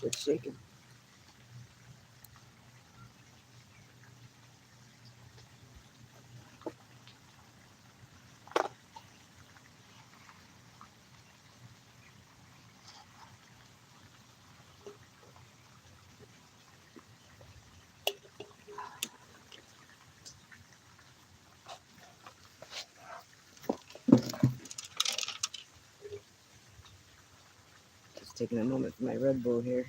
It's shaking. Just taking a moment for my Red Bull here.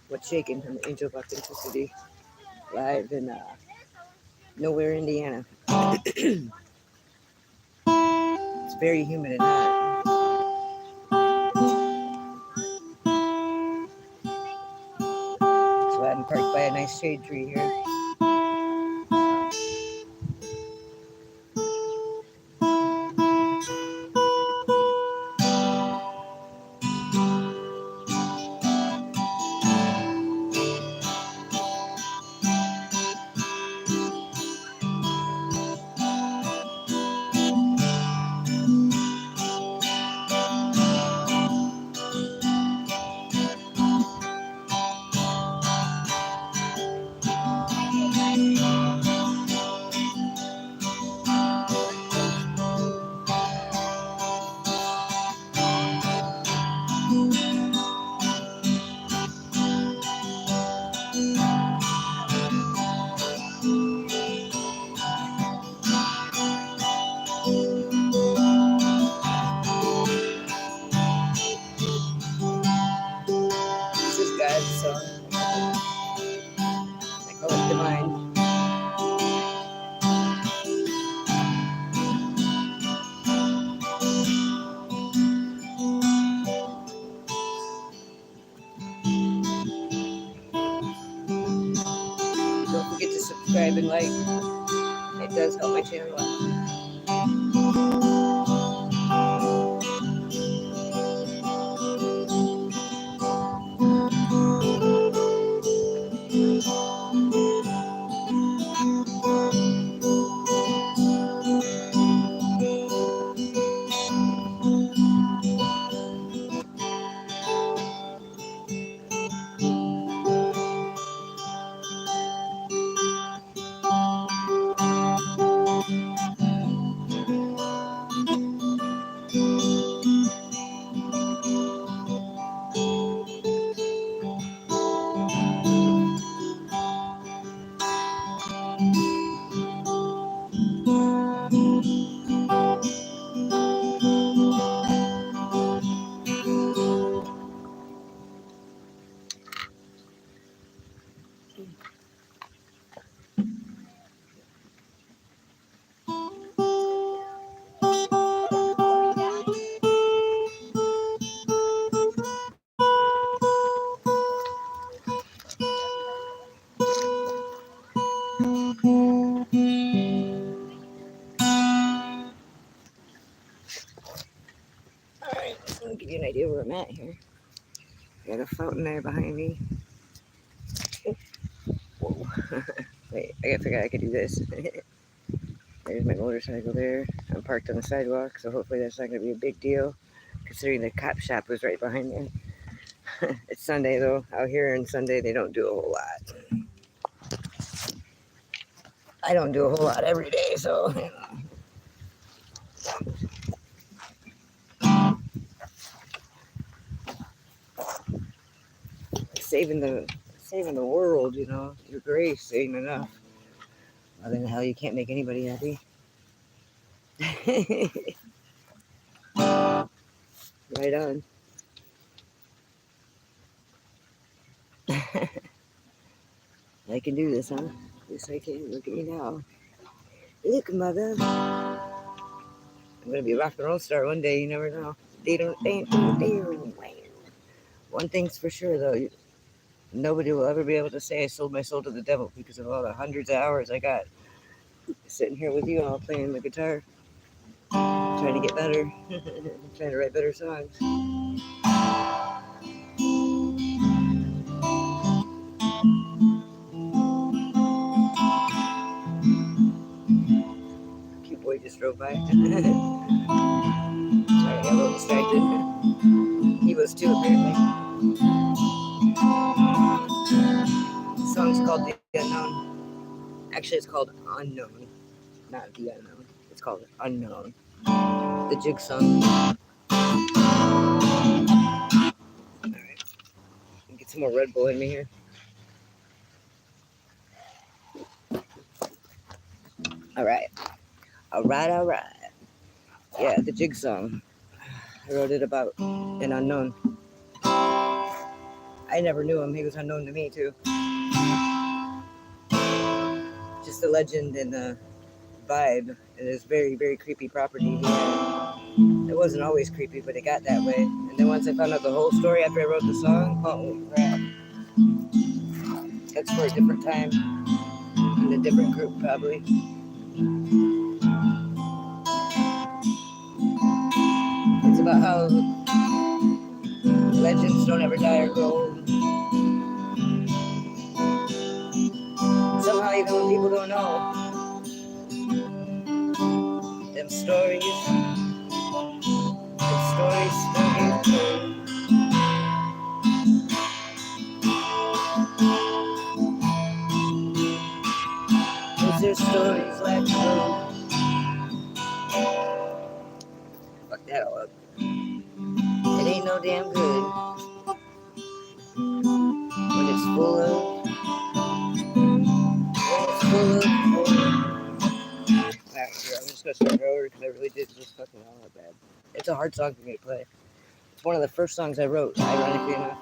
What's shaking from the Angel of Authenticity live in Nowhere, Indiana. It's very humid and hot. So I'm parked by a nice shade tree here. Don't forget to subscribe and like. It does help my channel out. I'll give you an idea where I'm at here. Got a fountain there behind me. Oh, whoa. Wait, I gotta figure out I could do this. There's my motorcycle there. I'm parked on the sidewalk, so hopefully that's not gonna be a big deal, considering the cop shop was right behind me. It's Sunday though. Out here on Sunday they don't do a whole lot. I don't do a whole lot every day, so you know. Saving the world, you know. Your grace ain't enough. Other than hell, you can't make anybody happy. Right on. I can do this, huh? Yes, I can. Look at me now. Look, mother. I'm gonna be a rock and roll star one day. You never know. One thing's for sure, though. Nobody will ever be able to say I sold my soul to the devil because of all the hundreds of hours I got sitting here with you all playing the guitar, trying to get better, trying to write better songs. Cute boy just drove by. Sorry, I got a little distracted. He was too, apparently. The song's called The Unknown. Actually, it's called Unknown, not The Unknown. It's called Unknown. The jig song. Alright. Get some more Red Bull in me here. Alright. Yeah, the jig song. I wrote it about an unknown. I never knew him. He was unknown to me, too. Just the legend and the vibe. And this very, very creepy property he had. It wasn't always creepy, but it got that way. And then once I found out the whole story after I wrote the song, holy crap. That's for a different time. In a different group, probably. It's about how legends don't ever die or grow old. Somehow, even when people don't know, them stories still get told. Cause there's stories left told. Fuck that all up. It ain't no damn good when it's full of. Alright, here, I'm just gonna start over because I really did just fucking all that bad. It's a hard song for me to play. It's one of the first songs I wrote, ironically enough.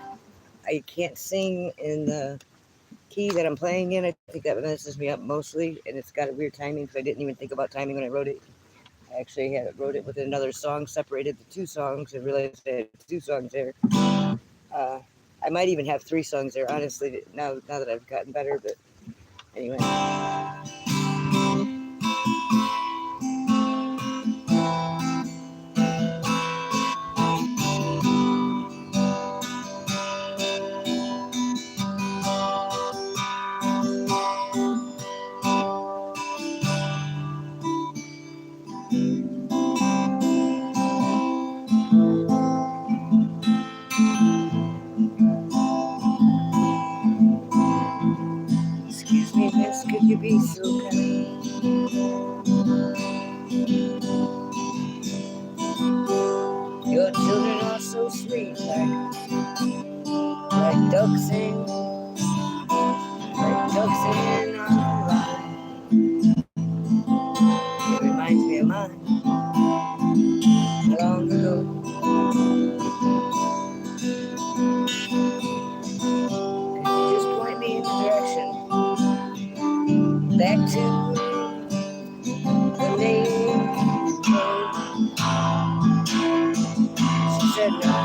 I can't sing in the key that I'm playing in. I think that messes me up mostly, and it's got a weird timing because I didn't even think about timing when I wrote it. I actually wrote it with another song, separated the two songs, and realized I had two songs there. I might even have three songs there, honestly, now that I've gotten better, but anyway. Excuse me, miss, could you be so kind? Your children are so sweet, like ducks in a line. It reminds me of mine, long ago. Could you just point me in the direction back to the main road? She said no.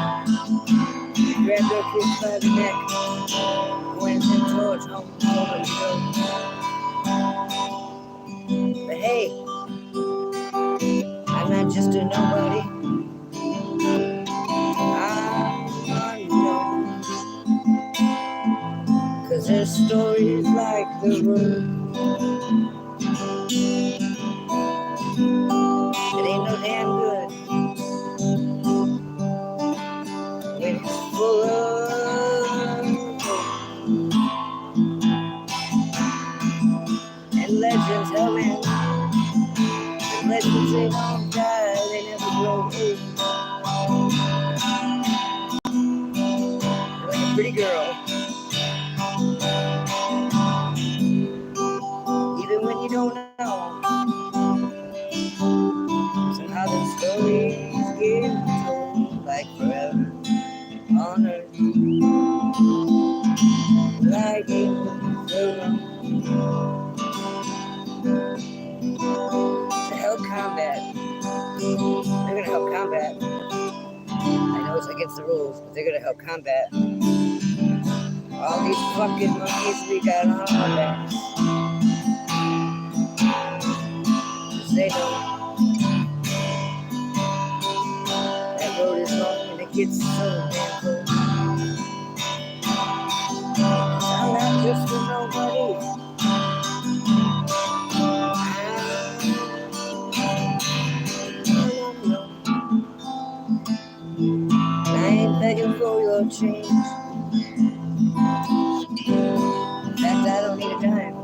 Grabbed her kids by the neck, went towards home to go. But hey, I'm not just a nobody. stories like the road. It ain't no damn good when it's full of hope. And legends, hell man, and legends they don't die, they never grow old. They're like a pretty girl. Even when you don't know, somehow the stories get told like forever on earth, like in the room. To help combat, they're gonna help combat. I know it's against the rules, but they're gonna help combat all these fucking monkeys we got on our backs. 'Cause they know that road is long and it gets so damn cold. 'Cause I'm not just a nobody. I ain't begging for your change. In fact, I don't need a dime.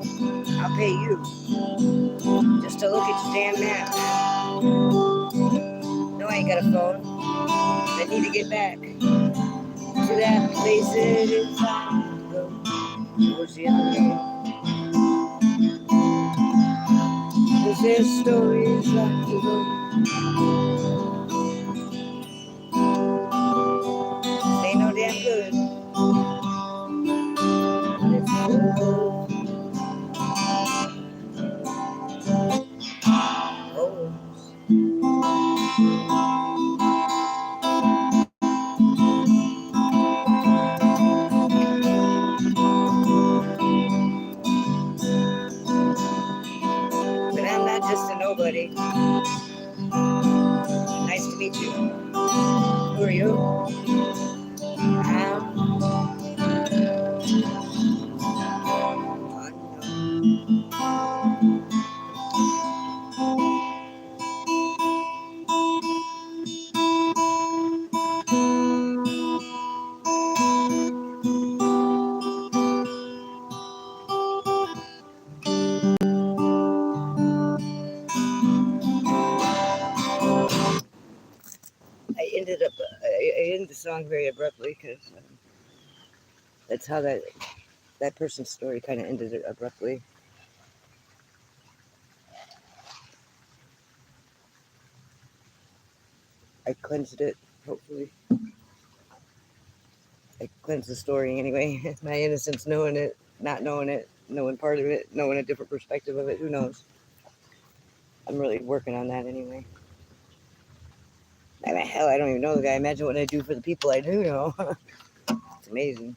I'll pay you just to look at your damn map. No, I ain't got a phone. I need to get back to that place it is time to go. Towards the unknown. 'Cause there's stories like the road. Ain't no damn good when it's full of holes. But I'm not just a nobody. Nice to meet you. Who are you? I'm I ended the song very abruptly because that's how that person's story kind of ended it abruptly. I cleansed it, hopefully. I cleansed the story anyway. My innocence, knowing it, not knowing it, knowing part of it, knowing a different perspective of it. Who knows? I'm really working on that anyway. I mean, hell, I don't even know the guy. Imagine what I do for the people I do know. It's amazing.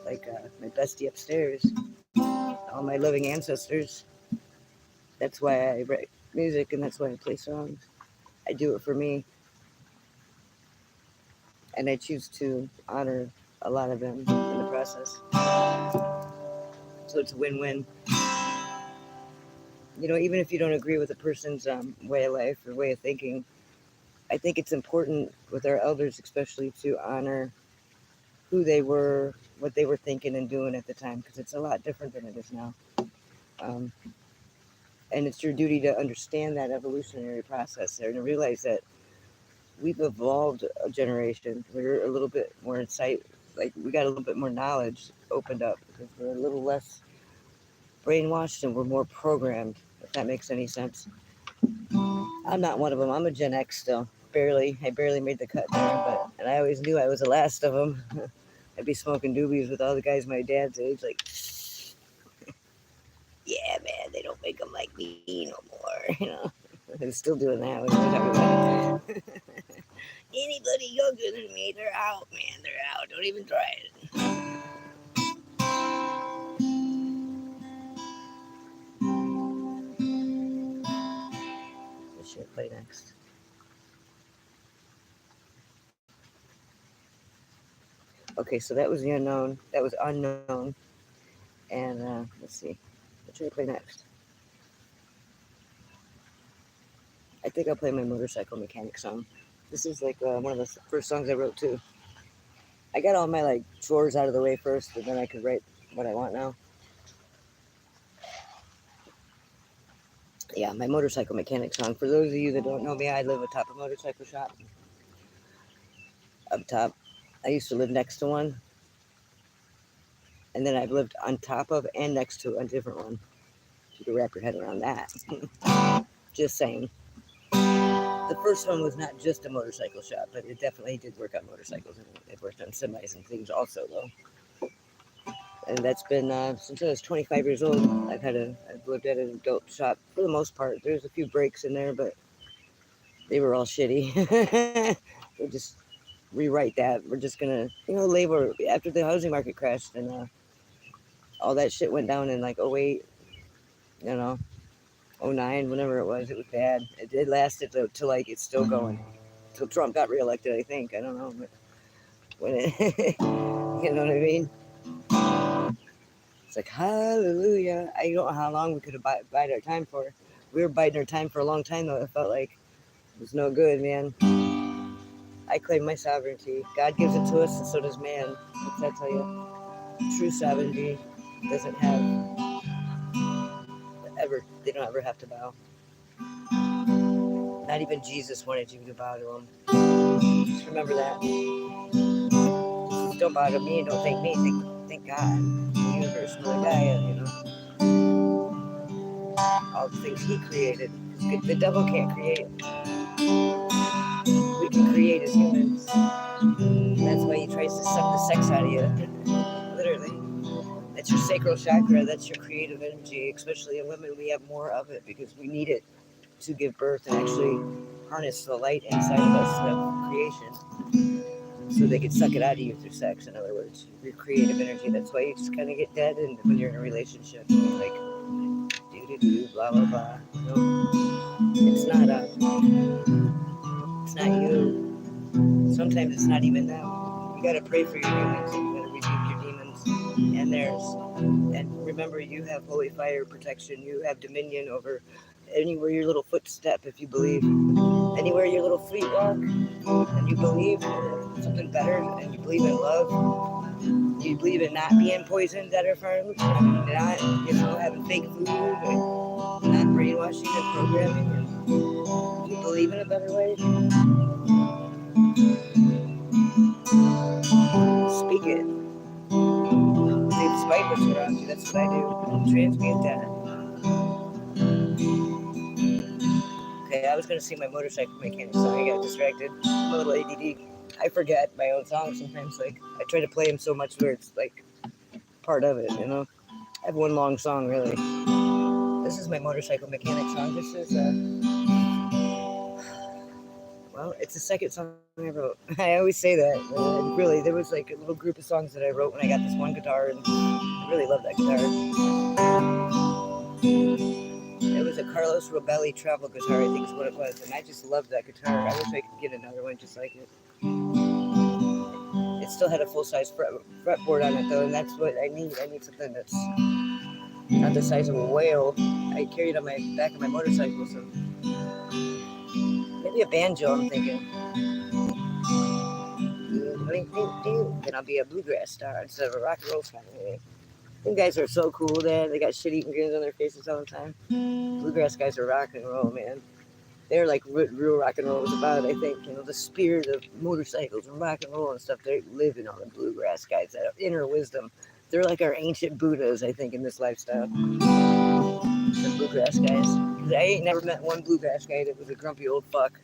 Like my bestie upstairs, all my living ancestors. That's why I write music and that's why I play songs. I do it for me. And I choose to honor a lot of them in the process. So it's a win-win. You know, even if you don't agree with a person's way of life or way of thinking, I think it's important with our elders especially to honor who they were, what they were thinking and doing at the time, because it's a lot different than it is now. And it's your duty to understand that evolutionary process there and to realize that we've evolved a generation. We're a little bit more insight, like we got a little bit more knowledge opened up because we're a little less brainwashed and we're more programmed, if that makes any sense. I'm not one of them. I'm a Gen X still. Barely. I barely made the cut there, and I always knew I was the last of them. I'd be smoking doobies with all the guys my dad's age, like, yeah, man, they don't make them like me no more, you know. I'm still doing that when we're talking about it. Anybody younger than me, they're out, man. They're out. Don't even try it. What should I play next? Okay, so that was the unknown. That was unknown. And let's see, what should I play next? I think I'll play my motorcycle mechanic song. This is like one of the first songs I wrote too. I got all my like chores out of the way first, and then I could write what I want now. Yeah, my motorcycle mechanic song. For those of you that don't know me, I live atop a motorcycle shop. Up top. I used to live next to one. And then I've lived on top of and next to a different one. You can wrap your head around that. Just saying. The first one was not just a motorcycle shop, but it definitely did work on motorcycles. And it worked on semis and things also, though. And that's been since I was 25 years old. I've lived at an adult shop for the most part. There's a few breaks in there, but they were all shitty. We'll just rewrite that. We're just gonna, labor after the housing market crashed and all that shit went down in like 08, 09, whenever it was bad. It lasted till like it's still going. Till Trump got reelected, I think. I don't know, but when it, you know what I mean? It's like, hallelujah. I don't know how long we could have bided our time for. We were biding our time for a long time, though. It felt like it was no good, man. I claim my sovereignty. God gives it to us, and so does man. What's that tell you? True sovereignty doesn't have they don't ever have to bow. Not even Jesus wanted you to bow to him. Just remember that. Just don't bow to me, don't thank me, thank God, the universe, Mother Gaia, all the things he created. The devil can't create. We can create as humans. That's why he tries to suck the sex out of you. Literally. That's your sacral chakra. That's your creative energy. Especially in women, we have more of it because we need it to give birth and actually harness the light inside of us of creation. So they can suck it out of you through sex, in other words. Your creative energy. That's why you just kind of get dead and when you're in a relationship. Like, do-do-do, blah, blah, blah. It's not you. Sometimes it's not even them. You gotta pray for your demons. You gotta rebuke your demons and theirs. And remember, you have holy fire protection. You have dominion over anywhere your little footstep, if you believe. Anywhere your little feet walk, and you believe in something better, and you believe in love. You believe in not being poisoned at our farms, and not, having fake food, and not brainwashing and programming. And you believe in a better way. Speak it. Despite what's around you, that's what I do. Transmute that. Okay, I was gonna sing my motorcycle mechanic song. I got distracted. I'm a little ADD. I forget my own songs sometimes. Like, I try to play them so much where it's like part of it, I have one long song, really. This is my motorcycle mechanic song. This is well, it's the second song I wrote. I always say that. Really, there was like a little group of songs that I wrote when I got this one guitar, and I really love that guitar. It was a Carlos Robelli travel guitar, I think is what it was, and I just loved that guitar. I wish I could get another one just like it. It still had a full-size fretboard on it, though, and that's what I need. I need something that's not the size of a whale. I carry it on my back of my motorcycle, so maybe a banjo, I'm thinking. Then I'll be a bluegrass star instead of a rock and roll star. Them guys are so cool, Dad. They got shit-eating grins on their faces all the time. Bluegrass guys are rock and roll, man. They're like real rock and roll was about, I think. The spirit of motorcycles and rock and roll and stuff. They live in all the bluegrass guys, that inner wisdom. They're like our ancient Buddhas, I think, in this lifestyle. The bluegrass guys. I ain't never met one bluegrass guy that was a grumpy old fuck.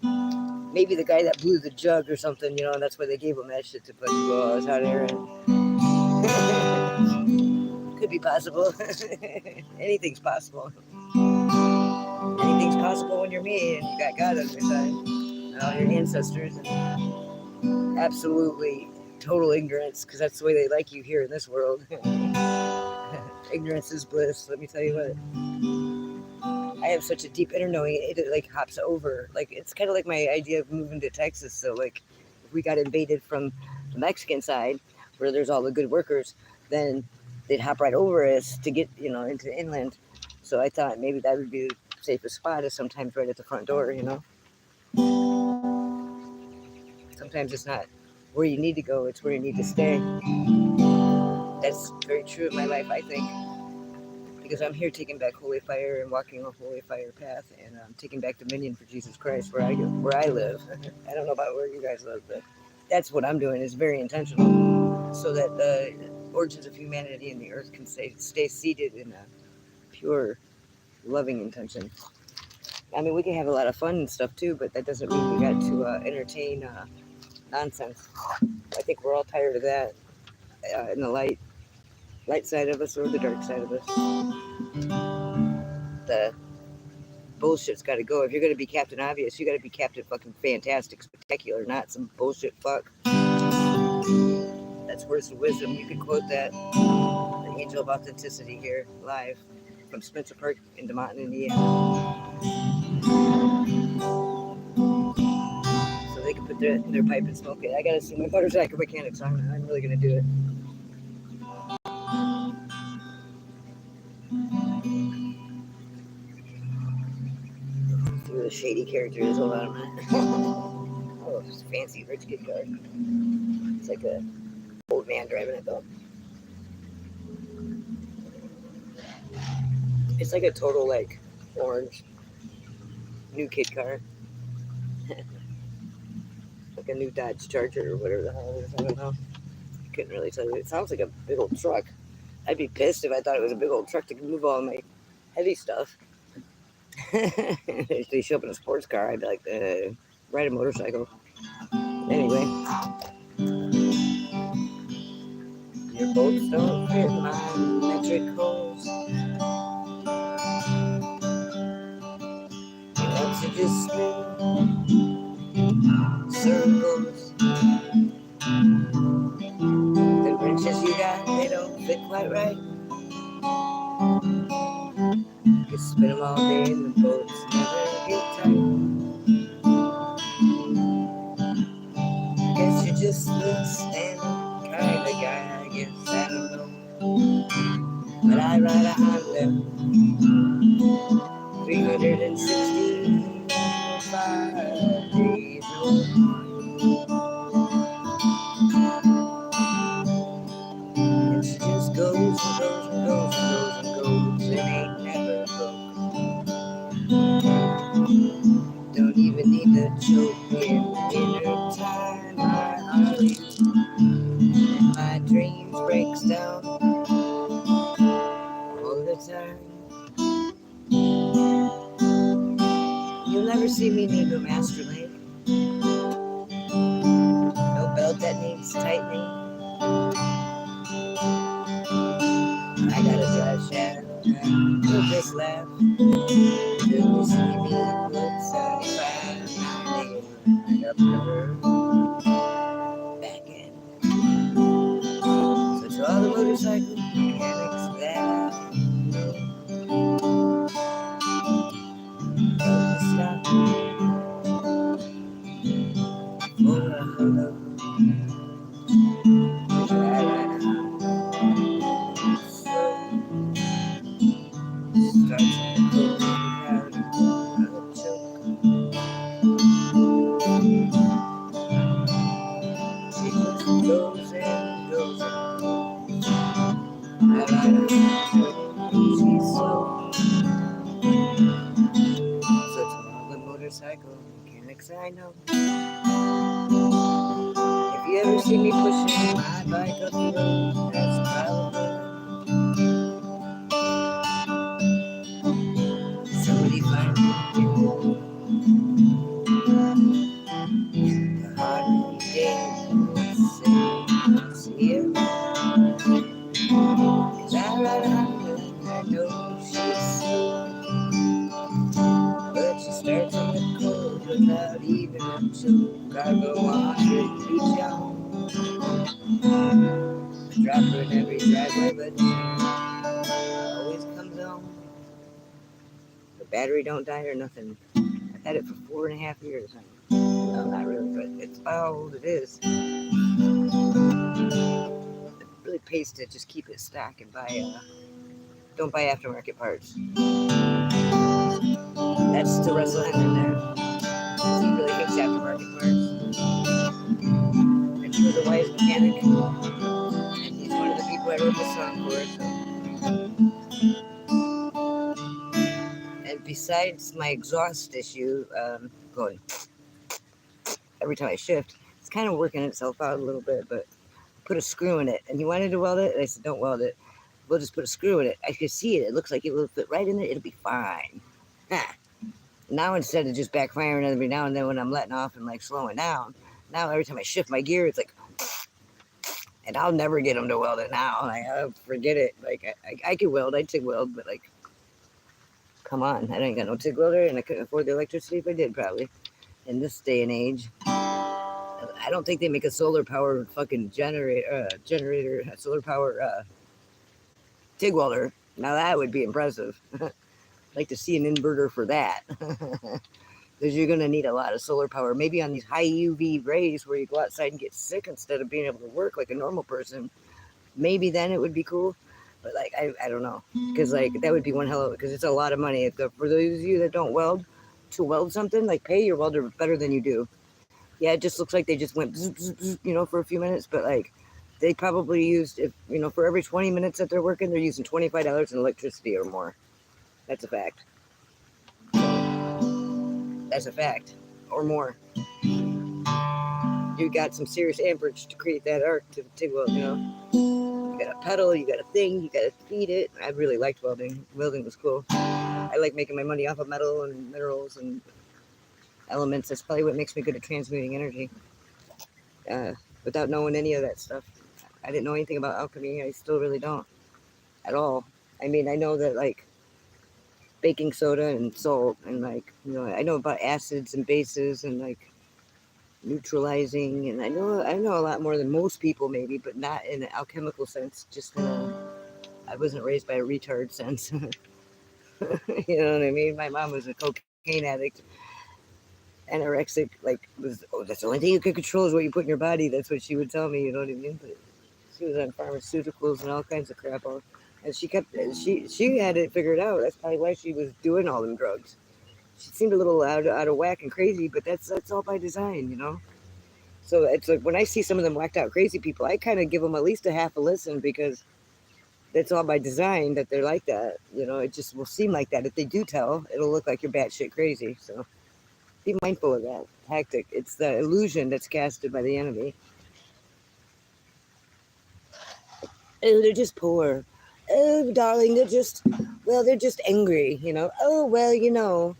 Maybe the guy that blew the jug or something, and that's why they gave him that shit to put us out there. Could be possible. Anything's possible. Anything's possible when you're me and you got God on your side. And all your ancestors. And absolutely total ignorance, because that's the way they like you here in this world. Ignorance is bliss, let me tell you what. I have such a deep inner knowing, it like hops over. Like, it's kind of like my idea of moving to Texas. So like, if we got invaded from the Mexican side, where there's all the good workers, then they'd hop right over us to get, you know, into inland. So I thought maybe that would be the safest spot, is sometimes right at the front door, you know. Sometimes it's not where you need to go, it's where you need to stay. That's very true in my life, I think, because I'm here taking back holy fire and walking a holy fire path, and taking back dominion for Jesus Christ where I live. I don't know about where you guys live, but that's what I'm doing. Is very intentional, so that the origins of humanity and the earth can stay seated in a pure, loving intention. I mean, we can have a lot of fun and stuff too, but that doesn't mean we got to entertain nonsense. I think we're all tired of that in the light side of us or the dark side of us. The bullshit's got to go. If you're going to be Captain Obvious, you got to be Captain fucking Fantastic, Spectacular, not some bullshit fuck. That's words of wisdom. You can quote that. The Angel of Authenticity here, live from Spencer Park in DeMonton, Indiana. So they can put their pipe and smoke it. I got to see my motorcycle mechanic, so I'm really going to do it. See where the shady character is. Hold on a minute. Oh, it's a fancy rich kid car. It's like a old man driving it though. It's like a total like orange new kid car. Like a new Dodge Charger or whatever the hell it is. I don't know. Couldn't really tell you. It sounds like a big old truck. I'd be pissed if I thought it was a big old truck to move all my heavy stuff. If they show up in a sports car, I'd be like, ride a motorcycle. Anyway. Your bolts don't fit my metric holes. You want to just spin circles. The wrenches you got, they don't fit quite right. You spin them all day and the bolts never get tight. Guess you're just a standing kind of guy, I guess, I don't know. But I ride a Honda 365 days old. And she just goes and goes and goes and goes and goes and ain't never broke. Don't even need to choke in her time. I argue and my dreams breaks down all the time. You'll never see me need no master link, no belt that needs tightening. I got a dry shaft, you'll just laugh till you see me put 75, 90 right up her back end. So to all the motorcycle mechanics that I know, don't stop for a hello. Motorcycle mechanics I know. If you ever see me pushing my bike up the road, that's probably somebody finally did it. The harder you get, it's here. 'Cause I ride a Honda, I know she's slow, but she starts in the cold without even a choke. I go 100 feet down, drop her in every driveway, but she always comes on. The battery don't die or nothing. I've had it for 4.5 years. No, not really, but it's about how old it is. It really paste it. Just keep it stock and buy. Don't buy aftermarket parts. That's to Russell Henry there. He really hates aftermarket parts. And he was a wise mechanic. And he's one of the people I wrote the song for. So. And besides my exhaust issue, going every time I shift, it's kind of working itself out a little bit, but put a screw in it. And he wanted to weld it, and I said, don't weld it. We'll just put a screw in it. I could see it. It looks like it will fit right in there. It'll be fine. Now instead of just backfiring every now and then when I'm letting off and like slowing down, now every time I shift my gear, it's like, and I'll never get them to weld it now. Like, forget it. Like I could weld, I'd TIG weld, but like, come on, I ain't got no TIG welder, and I couldn't afford the electricity if I did, probably. In this day and age, I don't think they make a solar power fucking generator, solar power TIG welder. Now that would be impressive. I'd like to see an inverter for that. Because you're going to need a lot of solar power. Maybe on these high UV rays where you go outside and get sick instead of being able to work like a normal person. Maybe then it would be cool. But like, I don't know. Because like, that would be one hell of it. Because it's a lot of money. For those of you that don't weld, to weld something, like pay your welder better than you do. Yeah, it just looks like they just went, bzz, bzz, bzz, you know, for a few minutes. But like, they probably used, if you know, for every 20 minutes that they're working, they're using $25 in electricity or more. That's a fact. That's a fact. Or more. You got some serious amperage to create that arc to TIG weld, you know. You got a pedal, you got a thing, you got to feed it. I really liked welding. Welding was cool. I like making my money off of metal and minerals and elements. That's probably what makes me good at transmuting energy. Without knowing any of that stuff. I didn't know anything about alchemy. I still really don't. At all. I mean, I know that like baking soda and salt and like, you know, I know about acids and bases and like neutralizing, and I know a lot more than most people maybe, but not in an alchemical sense, just in a, I wasn't raised by a retard sense. You know what I mean? My mom was a cocaine addict, anorexic, like was, oh, that's the only thing you can control is what you put in your body. That's what she would tell me, you know what I mean? But she was on pharmaceuticals and all kinds of crap, and she had it figured out. That's probably why she was doing all them drugs. She seemed a little out of whack and crazy, but that's all by design, you know? So it's like when I see some of them whacked out crazy people, I kind of give them at least a half a listen, because that's all by design that they're like that. You know, it just will seem like that. If they do tell, it'll look like you're batshit crazy. So be mindful of that tactic. It's the illusion that's casted by the enemy. Oh, they're just poor. Oh, darling, they're just angry, you know. Oh, well, you know.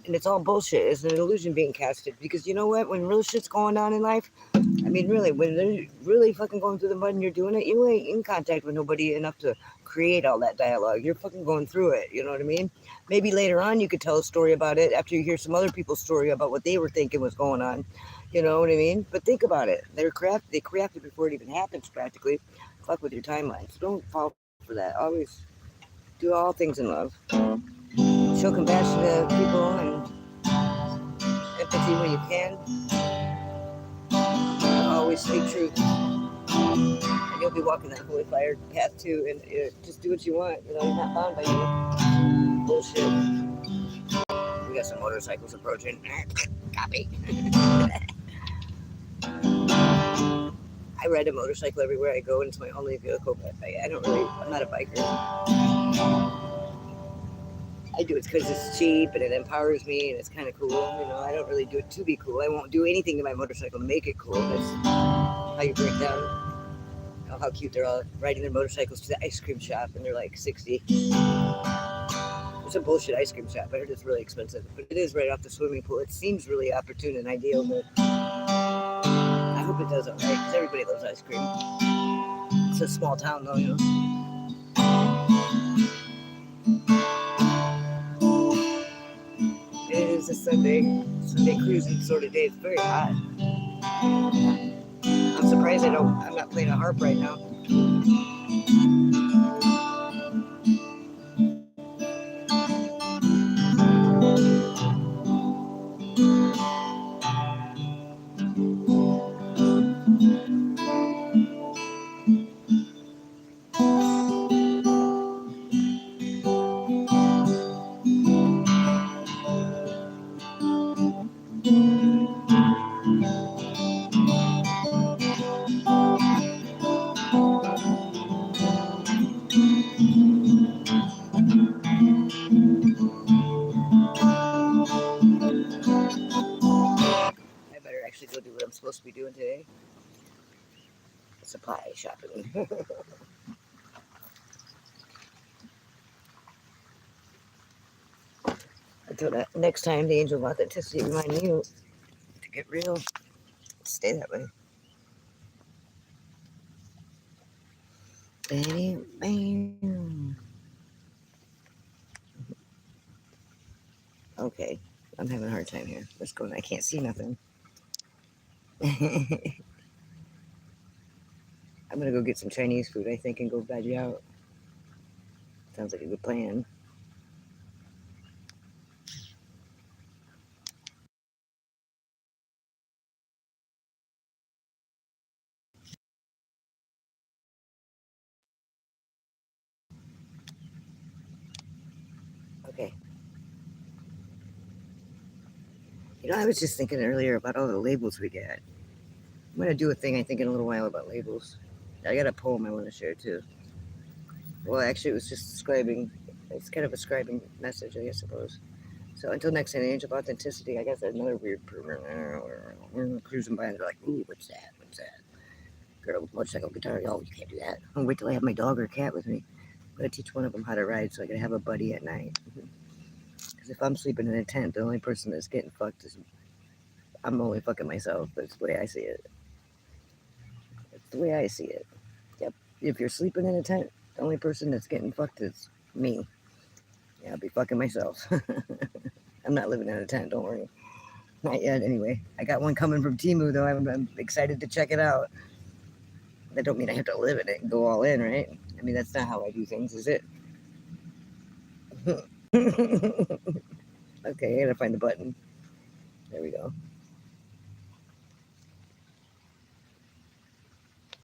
And it's all bullshit. It's an illusion being casted. Because you know what? When real shit's going on in life, I mean, really, when they're really fucking going through the mud and you're doing it, you ain't in contact with nobody enough to create all that dialogue. You're fucking going through it. You know what I mean? Maybe later on you could tell a story about it after you hear some other people's story about what they were thinking was going on. You know what I mean? But think about it. They crafted before it even happens, practically. Fuck with your timeline. So don't fall for that. Always do all things in love. Show compassion to people and empathy when you can. Always speak truth. And you'll be walking that holy fire path too. And just do what you want. You know, you're not bound by you. Bullshit. We got some motorcycles approaching. Copy. I ride a motorcycle everywhere I go, and it's my only vehicle, but I'm not a biker. I do it because it's cheap and it empowers me and it's kind of cool. You know, I don't really do it to be cool. I won't do anything to my motorcycle to make it cool. That's how you break down. You know, how cute they're all riding their motorcycles to the ice cream shop, and they're like 60. It's a bullshit ice cream shop. I heard it's really expensive, but it is right off the swimming pool. It seems really opportune and ideal, but I hope it does all right, because everybody loves ice cream. It's a small town though, you know. It is a Sunday cruising sort of day. It's very hot. I'm surprised I'm not playing a harp right now. better actually go do what I'm supposed to be doing today. Supply shopping. Until that next time, the angel of authenticity reminding you to get real. Stay that way. Bam, bam. Okay, I'm having a hard time here. What's going on? I can't see nothing. I'm gonna go get some Chinese food, I think, and go veg out. Sounds like a good plan. Okay. You know, I was just thinking earlier about all the labels we get. I'm gonna do a thing, I think, in a little while about labels. I got a poem I want to share too. Well, actually, it was just describing. It's kind of a scribing message, I suppose. So until next time, Age of Authenticity. I guess another weird we're cruising by and they're like, "Ooh, what's that? What's that?" Girl with motorcycle guitar. Oh, you can't do that. I'll wait till I have my dog or cat with me. I'm gonna teach one of them how to ride, so I can have a buddy at night. Because if I'm sleeping in a tent, the only person that's getting fucked is I'm only fucking myself. That's the way I see it. That's the way I see it. Yep. If you're sleeping in a tent, the only person that's getting fucked is me. Yeah, I'll be fucking myself. I'm not living in a tent, don't worry. Not yet, anyway. I got one coming from Temu, though. I'm excited to check it out. That don't mean I have to live in it and go all in, right? I mean, that's not how I do things, is it? Okay, I gotta find the button. There we go.